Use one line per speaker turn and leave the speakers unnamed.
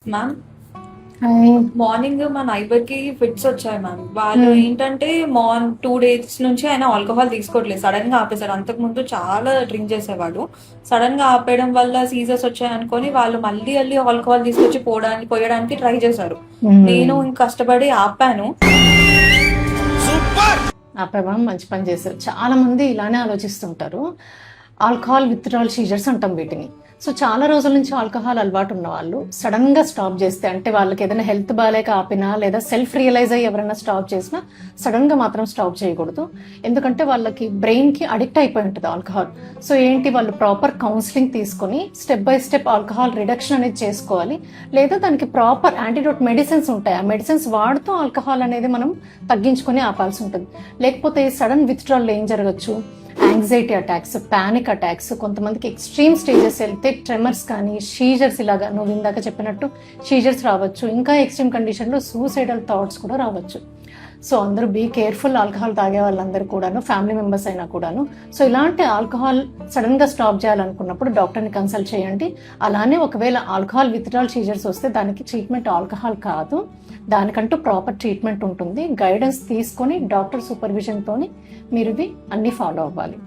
Ma'am
hi.
Morning మా neighbour కి fits వచ్చాయి మ్యామ్. వాళ్ళు ఏంటంటే 2 days నుంచి ఆయన ఆల్కహాల్ తీసుకోవట్లేదు. సడన్ గా ఆపేశారు. అంతకు ముందు చాలా డ్రింక్ చేసేవాడు. సడన్ గా ఆపేయడం వల్ల సీజర్స్ వచ్చాయి అనుకొని వాళ్ళు మళ్ళీ ఆల్కహాల్ తీసుకొచ్చి పోయడానికి ట్రై చేశారు. నేను ఇంక కష్టపడి ఆపాను.
ఆపేవా, మంచి పని చేశారు. చాలా మంది ఇలానే ఆలోచిస్తుంటారు. ఆల్కహాల్ విత్డ్రాల్ సీజర్స్ అంటాం వీటిని. సో చాలా రోజుల నుంచి ఆల్కహాల్ అలవాటు ఉన్న వాళ్ళు సడన్ గా స్టాప్ చేస్తే, అంటే వాళ్ళకి ఏదైనా హెల్త్ బాగాలేక ఆపినా లేదా సెల్ఫ్ రియలైజ్ అయ్యి ఎవరైనా స్టాప్ చేసినా సడన్ గా మాత్రం స్టాప్ చేయకూడదు. ఎందుకంటే వాళ్ళకి బ్రెయిన్ కి అడిక్ట్ అయిపోయి ఉంటుంది ఆల్కహాల్. సో ఏంటి, వాళ్ళు ప్రాపర్ కౌన్సిలింగ్ తీసుకొని step by step alcohol reduction అనేది చేసుకోవాలి. లేదా దానికి ప్రాపర్ యాంటీడోట్ మెడిసిన్స్ ఉంటాయి. ఆ మెడిసిన్స్ వాడుతూ ఆల్కహాల్ అనేది మనం తగ్గించుకొని ఆపాల్సి ఉంటుంది. లేకపోతే సడన్ విత్డ్రాల్ ఏం జరగచ్చు, యాంగ్జైటీ అటాక్స్, పానిక్ అటాక్స్, కొంతమందికి ఎక్స్ట్రీమ్ స్టేజెస్ వెళ్తే ట్రెమర్స్ కానీ సీజర్స్, ఇలాగా నువ్వు ఇందాక చెప్పినట్టు సీజర్స్ రావచ్చు. ఇంకా ఎక్స్ట్రీమ్ కండిషన్లో సూసైడల్ థాట్స్ కూడా రావచ్చు. సో అందరూ బీ కేర్ఫుల్. ఆల్కహాల్ తాగే వాళ్ళందరూ కూడాను, ఫ్యామిలీ మెంబర్స్ అయినా కూడాను. సో ఇలాంటి ఆల్కహాల్ సడన్గా స్టాప్ చేయాలనుకున్నప్పుడు డాక్టర్ని కన్సల్ట్ చేయండి. అలానే ఒకవేళ ఆల్కహాల్ విత్డ్రాల్ సీజర్స్ వస్తే దానికి ట్రీట్మెంట్ ఆల్కహాల్ కాదు, దానికంటూ ప్రాపర్ ట్రీట్మెంట్ ఉంటుంది. గైడెన్స్ తీసుకొని డాక్టర్ సూపర్విజన్తో మీరు ఇవి అన్నీ ఫాలో అవ్వాలి.